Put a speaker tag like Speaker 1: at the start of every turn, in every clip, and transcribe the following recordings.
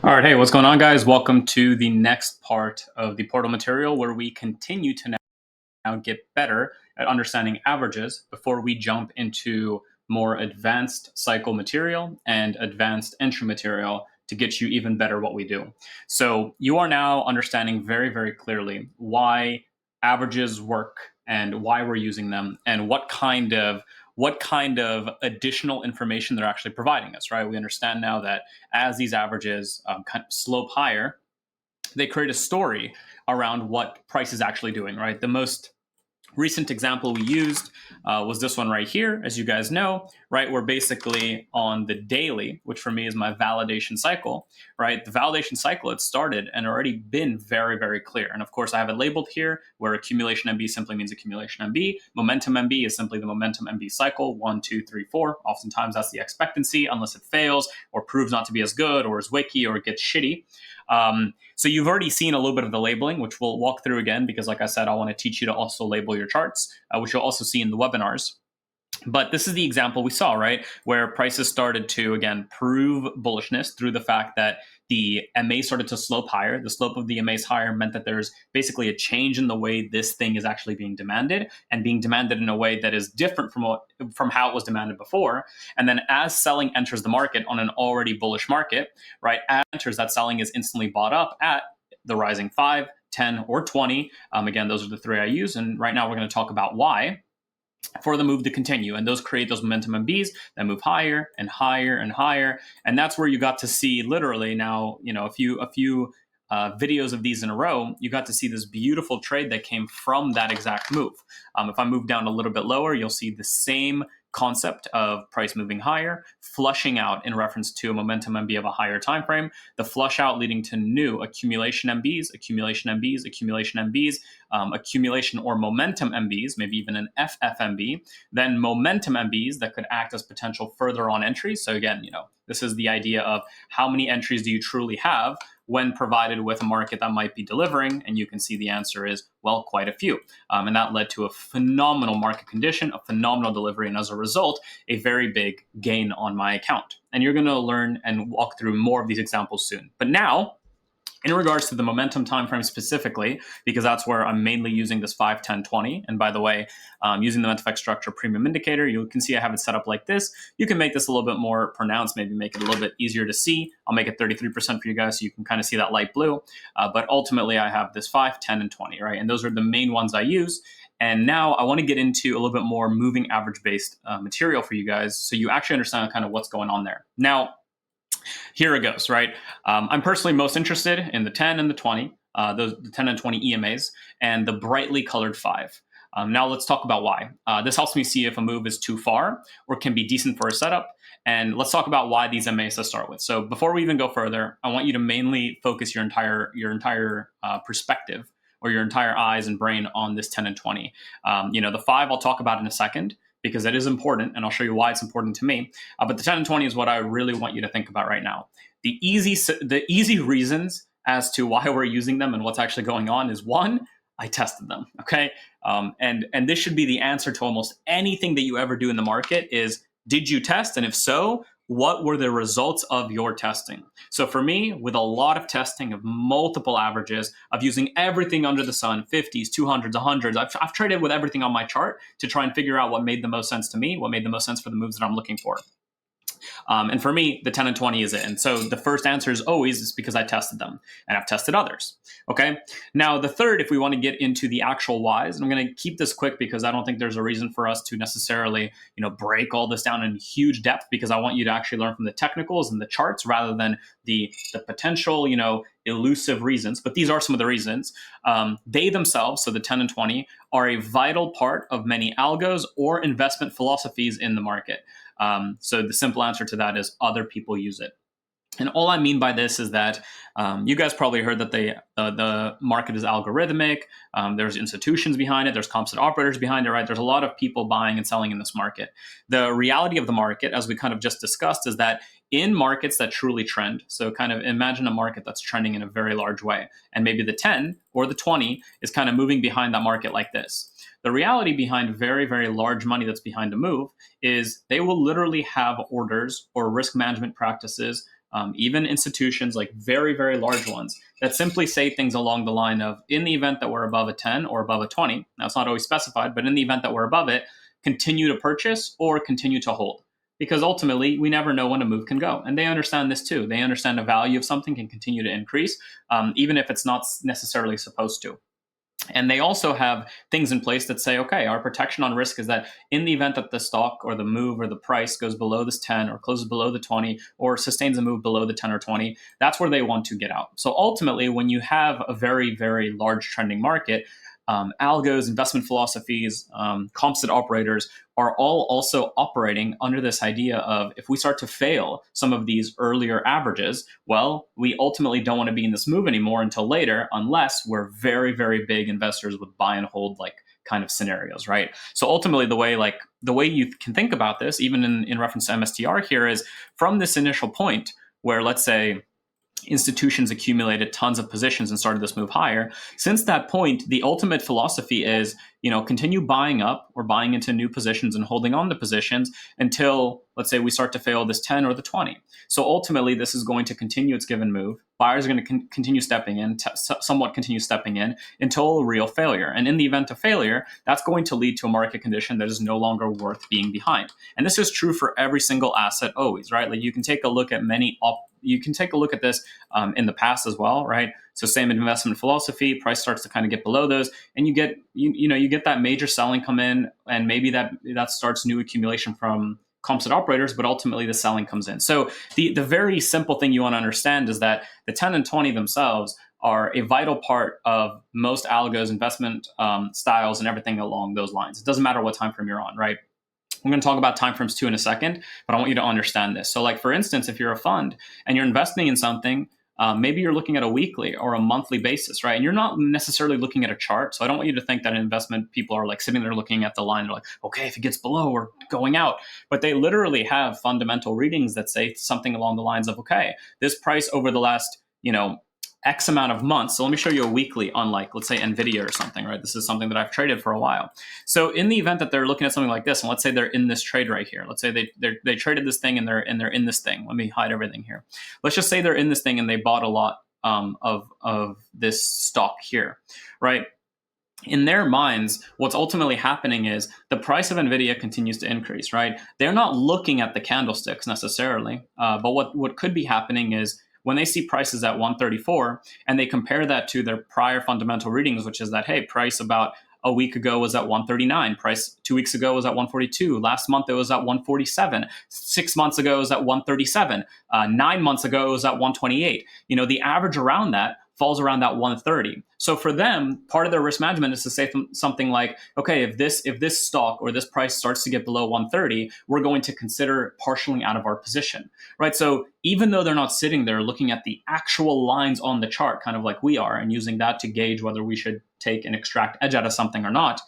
Speaker 1: All right, hey, what's going on, guys? Welcome to the next part of the portal material where we continue to now get better at understanding averages before we jump into more advanced cycle material and advanced entry material to get you even better what we do. So you are now understanding very, very clearly why averages work and why we're using them and what kind of additional information they're actually providing us, right? We understand now that as these averages kind of slope higher, they create a story around what price is actually doing, right? The most recent example we used was this one right here, as you guys know, right? We're basically on the daily, which for me is my validation cycle, right? The validation cycle, it started and already been very, very clear. And of course, I have it labeled here where accumulation MB simply means accumulation MB. Momentum MB is simply the momentum MB cycle, 1, 2, 3, 4. Oftentimes that's the expectancy, unless it fails or proves not to be as good or is wicky or it gets shitty. So you've already seen a little bit of the labeling, which we'll walk through again, because like I said, I want to teach you to also label your charts, which you'll also see in the webinars. But this is the example we saw, right? Where prices started to, again, prove bullishness through the fact that the MA started to slope higher. The slope of the MAs higher meant that there's basically a change in the way this thing is actually being demanded, and being demanded in a way that is different from how it was demanded before. And then as selling enters the market on an already bullish market, right, as enters, that selling is instantly bought up at the rising 5, 10, or 20. Again, those are the three I use. And right now we're going to talk about why for the move to continue, and those create those momentum MBs that move higher and higher and higher. And that's where you got to see literally now, a few videos of these in a row, you got to see this beautiful trade that came from that exact move. If I move down a little bit lower, you'll see the same concept of price moving higher, flushing out in reference to a momentum MB of a higher time frame, the flush out leading to new accumulation MBs, accumulation MBs, accumulation MBs, accumulation or momentum MBs, maybe even an FFMB, then momentum MBs that could act as potential further on entries. So again, this is the idea of how many entries do you truly have when provided with a market that might be delivering? And you can see the answer is, well, quite a few. And that led to a phenomenal market condition, a phenomenal delivery, and as a result, a very big gain on my account. And you're going to learn and walk through more of these examples soon. But now, in regards to the momentum time frame specifically, because that's where I'm mainly using this 5, 10, 20. And by the way, using the Mentific structure premium indicator, you can see I have it set up like this. You can make this a little bit more pronounced, maybe make it a little bit easier to see. I'll make it 33% for you guys so you can kind of see that light blue. But ultimately, I have this 5, 10, and 20, right? And those are the main ones I use. And now I want to get into a little bit more moving average based material for you guys so you actually understand kind of what's going on there. Now, here it goes, right? I'm personally most interested in the 10 and the 20, the 10 and 20 EMAs, and the brightly colored 5. Now let's talk about why. This helps me see if a move is too far or can be decent for a setup. And let's talk about why these MAs to start with. So before we even go further, I want you to mainly focus your entire perspective or your entire eyes and brain on this 10 and 20. The 5 I'll talk about in a second, because that is important, and I'll show you why it's important to me. But the 10 and 20 is what I really want you to think about right now. The easy reasons as to why we're using them and what's actually going on is, one, I tested them, okay? And this should be the answer to almost anything that you ever do in the market is, did you test? And if so, what were the results of your testing? So for me, with a lot of testing of multiple averages, of using everything under the sun, 50s, 200s, 100s, I've traded with everything on my chart to try and figure out what made the most sense to me, what made the most sense for the moves that I'm looking for. And for me, the 10 and 20 is it. And so the first answer is always is because I tested them and I've tested others. Okay. Now, the third, if we want to get into the actual whys, and I'm going to keep this quick because I don't think there's a reason for us to necessarily, break all this down in huge depth, because I want you to actually learn from the technicals and the charts rather than the potential, elusive reasons. But these are some of the reasons. They themselves, so the 10 and 20, are a vital part of many algos or investment philosophies in the market. So the simple answer to that is other people use it. And all I mean by this is that you guys probably heard that the market is algorithmic. There's institutions behind it. There's composite operators behind it, right? There's a lot of people buying and selling in this market. The reality of the market, as we kind of just discussed, is that in markets that truly trend, so kind of imagine a market that's trending in a very large way, and maybe the 10 or the 20 is kind of moving behind that market like this. The reality behind very, very large money that's behind a move is they will literally have orders or risk management practices even institutions like very, very large ones that simply say things along the line of, in the event that we're above a 10 or above a 20, now it's not always specified, but in the event that we're above it, continue to purchase or continue to hold. Because ultimately, we never know when a move can go. And they understand this too. They understand the value of something can continue to increase, even if it's not necessarily supposed to. And they also have things in place that say, okay, our protection on risk is that in the event that the stock or the move or the price goes below this 10 or closes below the 20 or sustains a move below the 10 or 20, that's where they want to get out. So ultimately, when you have a very, very large trending market, algos, investment philosophies, composite operators are all also operating under this idea of, if we start to fail some of these earlier averages, well, we ultimately don't want to be in this move anymore until later, unless we're very, very big investors with buy and hold like kind of scenarios, right? So ultimately, the way you can think about this, even in reference to MSTR here, is from this initial point where, let's say, institutions accumulated tons of positions and started this move higher. Since that point, the ultimate philosophy is, continue buying up or buying into new positions and holding on to positions until, let's say, we start to fail this 10 or the 20. So ultimately, this is going to continue its given move. Buyers are going to continue stepping in, somewhat continue stepping in until a real failure. And in the event of failure, that's going to lead to a market condition that is no longer worth being behind. And this is true for every single asset always, right? Like you can take a look at you can take a look at this in the past as well, right? So same investment philosophy, price starts to kind of get below those, and you get that major selling come in, and maybe that starts new accumulation from composite operators, but ultimately the selling comes in. So the very simple thing you want to understand is that the 10 and 20 themselves are a vital part of most algos, investment styles, and everything along those lines. It doesn't matter what time frame you're on, right? I'm going to talk about timeframes too in a second, but I want you to understand this. So like, for instance, if you're a fund and you're investing in something, maybe you're looking at a weekly or a monthly basis, right? And you're not necessarily looking at a chart. So I don't want you to think that investment people are like sitting there looking at the line. They're like, okay, if it gets below, we're going out. But they literally have fundamental readings that say something along the lines of, okay, this price over the last, X amount of months. So let me show you a weekly on, like, let's say NVIDIA or something, right? This is something that I've traded for a while. So in the event that they're looking at something like this, and let's say they're in this trade right here. Let's say they traded this thing and they're in this thing. Let me hide everything here. Let's just say they're in this thing and they bought a lot of this stock here, right? In their minds, what's ultimately happening is the price of NVIDIA continues to increase, right? They're not looking at the candlesticks necessarily, but what could be happening is, when they see prices at 134 and they compare that to their prior fundamental readings, which is that, hey, price about a week ago was at 139, price 2 weeks ago was at 142, last month it was at 147, 6 months ago it was at 137, 9 months ago it was at 128. The average around that falls around that 130. So for them, part of their risk management is to say something like, okay, if this stock or this price starts to get below 130, we're going to consider partialing out of our position, right? So even though they're not sitting there looking at the actual lines on the chart, kind of like we are, and using that to gauge whether we should take and extract edge out of something or not,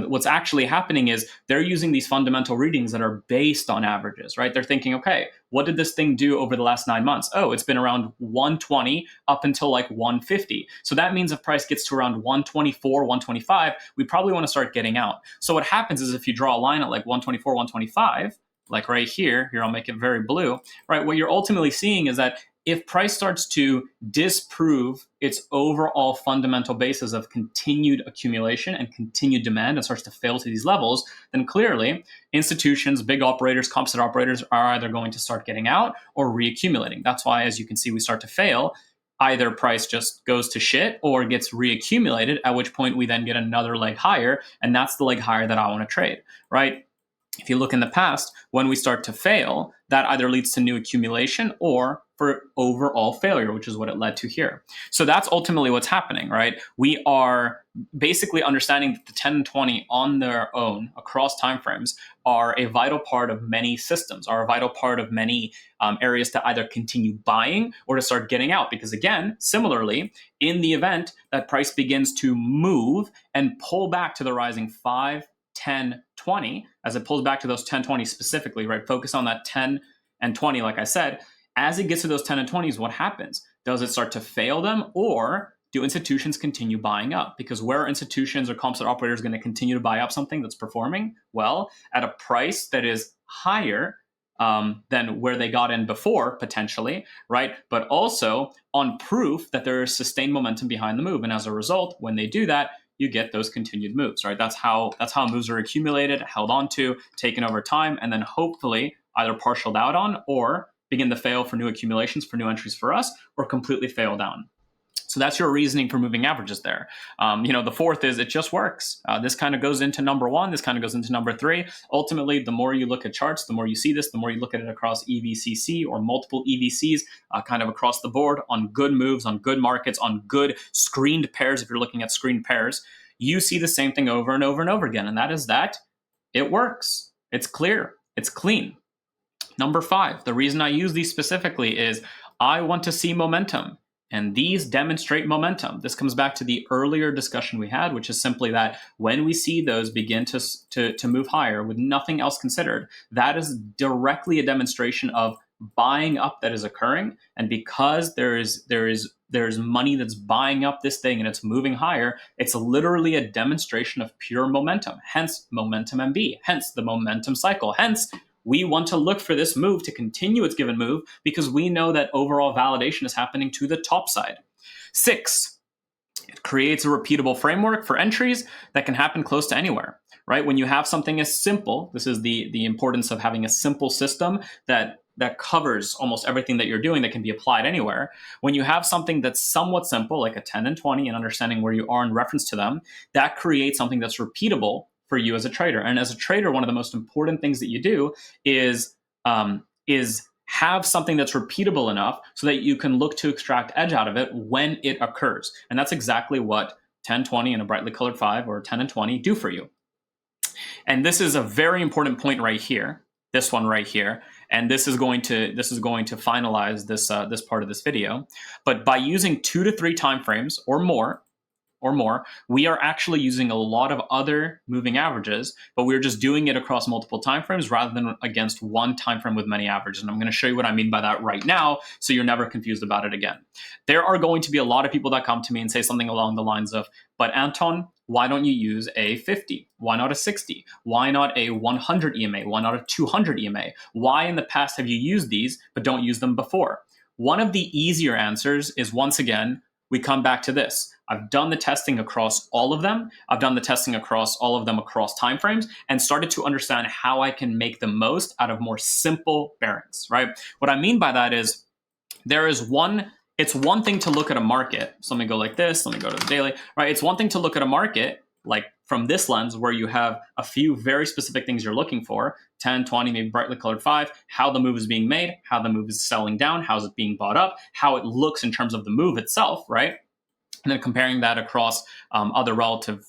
Speaker 1: what's actually happening is they're using these fundamental readings that are based on averages, right? They're thinking, okay, what did this thing do over the last 9 months? Oh, it's been around 120 up until like 150. So that means if price gets to around 124, 125, we probably want to start getting out. So what happens is, if you draw a line at like 124, 125, like right here, I'll make it very blue, right? What you're ultimately seeing is that if price starts to disprove its overall fundamental basis of continued accumulation and continued demand and starts to fail to these levels, then clearly institutions, big operators, composite operators are either going to start getting out or reaccumulating. That's why, as you can see, we start to fail. Either price just goes to shit or gets reaccumulated, at which point we then get another leg higher, and that's the leg higher that I want to trade, right? If you look in the past, when we start to fail, that either leads to new accumulation or for overall failure, which is what it led to here. So that's ultimately what's happening, right? We are basically understanding that the 10 and 20 on their own across timeframes are a vital part of many systems, are a vital part of many areas to either continue buying or to start getting out. Because again, similarly, in the event that price begins to move and pull back to the rising 5, 10, 20, as it pulls back to those 10, 20 specifically, right? Focus on that 10 and 20, like I said. As it gets to those 10 and 20s, what happens? Does it start to fail them, or do institutions continue buying up? Because where are institutions or composite operators going to continue to buy up something that's performing well at a price that is higher than where they got in before, potentially, right? But also on proof that there is sustained momentum behind the move. And as a result, when they do that, you get those continued moves, right? That's how moves are accumulated, held onto, taken over time, and then hopefully either partialed out on or begin to fail for new accumulations, for new entries for us, or completely fail down. So that's your reasoning for moving averages there. The fourth is it just works. This kind of goes into number one. This kind of goes into number three. Ultimately, the more you look at charts, the more you see this, the more you look at it across EVCC or multiple EVCs, kind of across the board on good moves, on good markets, on good screened pairs. If you're looking at screened pairs, you see the same thing over and over and over again. And that is that it works. It's clear. It's clean. Number five, the reason I use these specifically is I want to see momentum. And these demonstrate momentum. This comes back to the earlier discussion we had, which is simply that when we see those begin to move higher with nothing else considered, that is directly a demonstration of buying up that is occurring. And because there's money that's buying up this thing and it's moving higher, it's literally a demonstration of pure momentum. Hence momentum MB. Hence the momentum cycle. Hence we want to look for this move to continue its given move because we know that overall validation is happening to the top side. 6, it creates a repeatable framework for entries that can happen close to anywhere, right? When you have something as simple, this is the importance of having a simple system that covers almost everything that you're doing that can be applied anywhere. When you have something that's somewhat simple, like a 10 and 20, and understanding where you are in reference to them, that creates something that's repeatable for you as a trader. And as a trader, one of the most important things that you do is have something that's repeatable enough so that you can look to extract edge out of it when it occurs. And that's exactly what 10, 20, and a brightly colored 5 or 10 and 20 do for you. And this is a very important point right here, this one right here. And this is going to finalize this part of this video. But by using 2 to 3 timeframes or more, we are actually using a lot of other moving averages, but we're just doing it across multiple timeframes rather than against one timeframe with many averages. And I'm going to show you what I mean by that right now, so you're never confused about it again. There are going to be a lot of people that come to me and say something along the lines of, but Anton, why don't you use a 50? Why not a 60? Why not a 100 EMA? Why not a 200 EMA? Why in the past have you used these, but don't use them before? One of the easier answers is, once again, we come back to this. I've done the testing across all of them. I've done the testing across all of them across timeframes and started to understand how I can make the most out of more simple bearings, right? What I mean by that is it's one thing to look at a market. So let me go like this. Let me go to the daily, right? It's one thing to look at a market like from this lens where you have a few very specific things you're looking for, 10, 20, maybe brightly colored 5, how the move is being made, how the move is selling down, how's it being bought up, how it looks in terms of the move itself, right? And then comparing that across other relative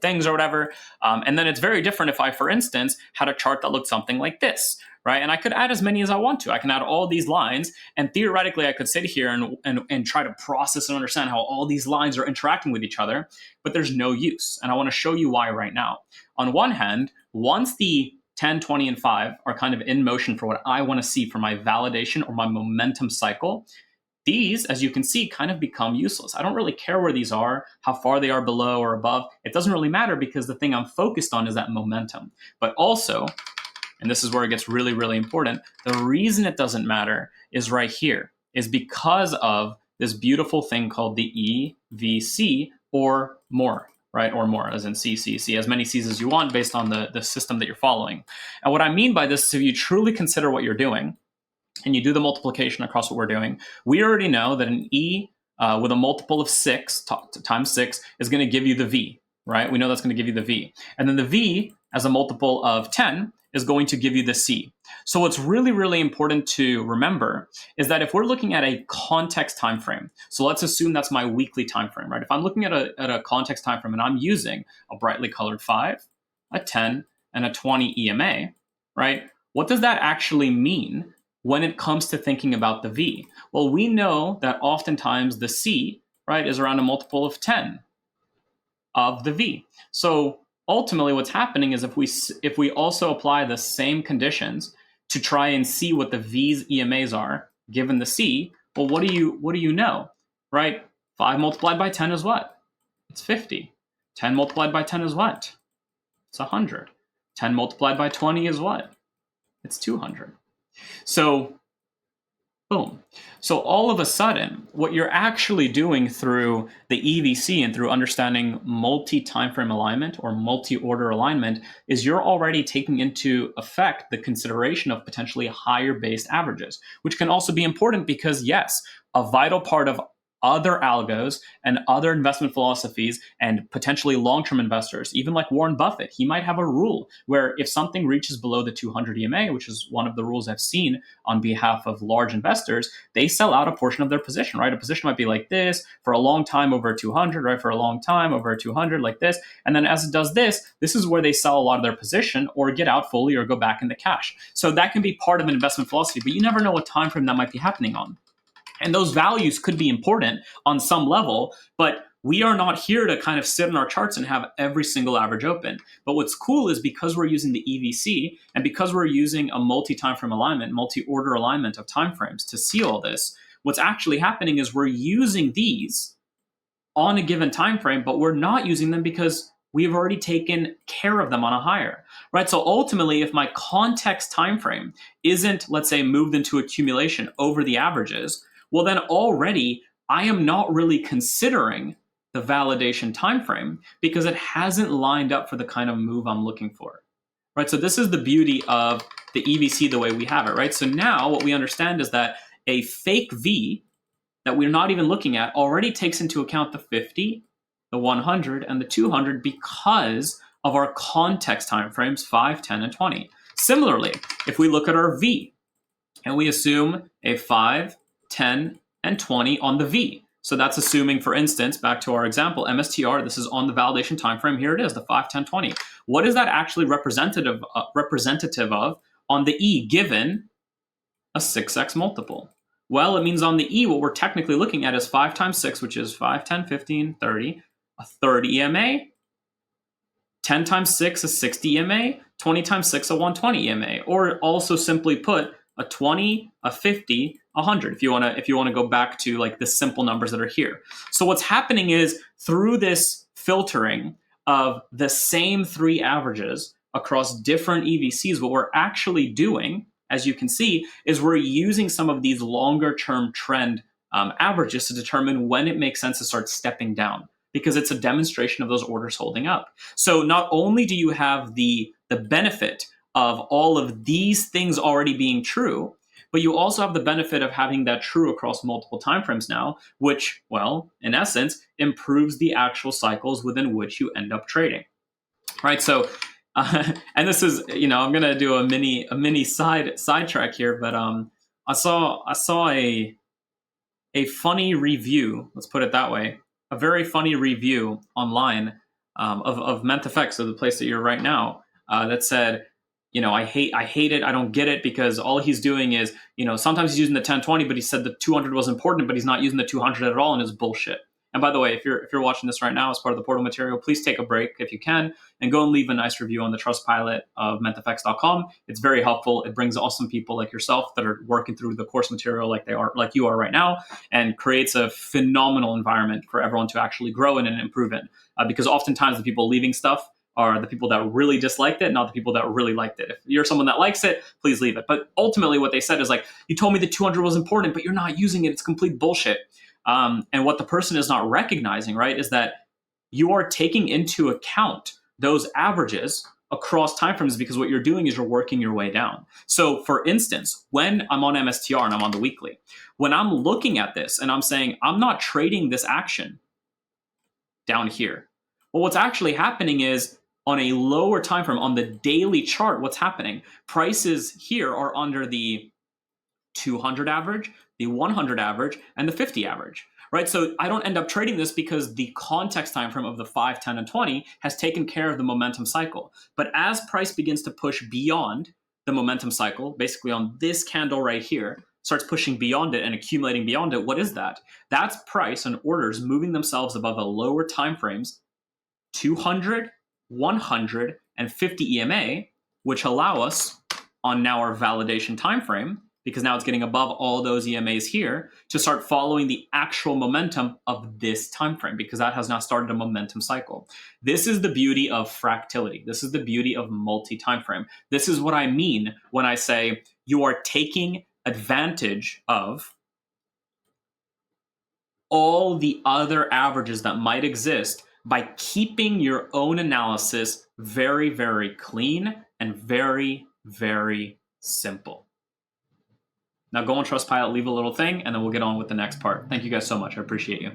Speaker 1: things or whatever. And then it's very different if I, for instance, had a chart that looked something like this, right? And I could add as many as I want to. I can add all these lines, and theoretically I could sit here and try to process and understand how all these lines are interacting with each other, but there's no use. And I want to show you why right now. On one hand, once the 10, 20, and 5 are kind of in motion for what I want to see for my validation or my momentum cycle, these, as you can see, kind of become useless. I don't really care where these are, how far they are below or above. It doesn't really matter because the thing I'm focused on is that momentum. But also, and this is where it gets really, really important, the reason it doesn't matter is right here, is because of this beautiful thing called the EVC or more, right? Or more, as in CCC, as many C's as you want based on the system that you're following. And what I mean by this is if you truly consider what you're doing, and you do the multiplication across what we're doing, we already know that an E with a multiple of 6 times 6 is going to give you the V, right? We know that's going to give you the V. And then the V as a multiple of 10 is going to give you the C. So what's really, really important to remember is that if we're looking at a context time frame, so let's assume that's my weekly time frame, right? If I'm looking at a context time frame and I'm using a brightly colored 5, a 10, and a 20 EMA, right? What does that actually mean when it comes to thinking about the V? Well, we know that oftentimes the C, right, is around a multiple of 10 of the V. So ultimately what's happening is if we also apply the same conditions to try and see what the V's EMAs are given the C, well, what do you know, right? 5 multiplied by 10 is what? It's 50. 10 multiplied by 10 is what? It's 100. 10 multiplied by 20 is what? It's 200. So boom. So all of a sudden, what you're actually doing through the EVC and through understanding multi-timeframe alignment or multi-order alignment is you're already taking into effect the consideration of potentially higher based averages, which can also be important because yes, a vital part of other algos and other investment philosophies and potentially long-term investors, even like Warren Buffett, he might have a rule where if something reaches below the 200 EMA, which is one of the rules I've seen on behalf of large investors, they sell out a portion of their position, right? A position might be like this for a long time over 200, right? For a long time over 200 like this. And then as it does this, this is where they sell a lot of their position or get out fully or go back into cash. So that can be part of an investment philosophy, but you never know what time frame that might be happening on. And those values could be important on some level, but we are not here to kind of sit in our charts and have every single average open. But what's cool is because we're using the EVC and because we're using a multi-time frame alignment, multi-order alignment of timeframes to see all this, what's actually happening is we're using these on a given time frame, but we're not using them because we've already taken care of them on a higher, right? So ultimately, if my context time frame isn't, let's say, moved into accumulation over the averages, well, then already I am not really considering the validation time frame because it hasn't lined up for the kind of move I'm looking for, right? So this is the beauty of the EVC the way we have it, right? So now what we understand is that a fake V that we're not even looking at already takes into account the 50, the 100, and the 200 because of our context timeframes 5, 10, and 20. Similarly, if we look at our V and we assume a 5, 10, and 20 on the V. So that's assuming, for instance, back to our example, MSTR, this is on the validation time frame. Here it is, the 5, 10, 20. What is that actually representative of on the E given a 6x multiple? Well, it means on the E, what we're technically looking at is 5 times 6, which is 5, 10, 15, 30, a 30 EMA. 10 times 6, a 60 EMA. 20 times 6, a 120 EMA. Or also simply put, a 20, a 50, 100, if you want to go back to like the simple numbers that are here. So what's happening is through this filtering of the same three averages across different EVCs, what we're actually doing, as you can see, is we're using some of these longer term trend averages to determine when it makes sense to start stepping down, because it's a demonstration of those orders holding up. So not only do you have the benefit of all of these things already being true, but you also have the benefit of having that true across multiple timeframes now, which, well, in essence, improves the actual cycles within which you end up trading, right? So, and this is, I'm gonna do a mini sidetrack here, but I saw a funny review. Let's put it that way. A very funny review online of MenTFX, so the place that you're right now, that said, I hate it. I don't get it because all he's doing is, sometimes he's using the 1020, but he said the 200 was important, but he's not using the 200 at all, and it's bullshit. And by the way, if you're watching this right now as part of the portal material, please take a break if you can and go and leave a nice review on the Trustpilot of mentfx.com. It's very helpful. It brings awesome people like yourself that are working through the course material like you are right now, and creates a phenomenal environment for everyone to actually grow in and improve in. Because oftentimes the people leaving stuff are the people that really disliked it, not the people that really liked it. If you're someone that likes it, please leave it. But ultimately what they said is like, you told me the 200 was important, but you're not using it. It's complete bullshit. And what the person is not recognizing, right, is that you are taking into account those averages across timeframes, because what you're doing is you're working your way down. So for instance, when I'm on MSTR and I'm on the weekly, when I'm looking at this and I'm saying, I'm not trading this action down here. Well, what's actually happening is on a lower time frame, on the daily chart, what's happening? Prices here are under the 200 average, the 100 average, and the 50 average, right? So I don't end up trading this because the context time frame of the 5, 10, and 20 has taken care of the momentum cycle. But as price begins to push beyond the momentum cycle, basically on this candle right here, starts pushing beyond it and accumulating beyond it, what is that? That's price and orders moving themselves above the lower time frames, 200, 100, and 50 EMA, which allow us on now our validation time frame, because now it's getting above all those EMAs here, to start following the actual momentum of this time frame, because that has now started a momentum cycle. This is the beauty of fractility. This is the beauty of multi-time frame. This is what I mean when I say you are taking advantage of all the other averages that might exist by keeping your own analysis very, very clean and very, very simple. Now go on Trustpilot, leave a little thing, and then we'll get on with the next part. Thank you guys so much. I appreciate you.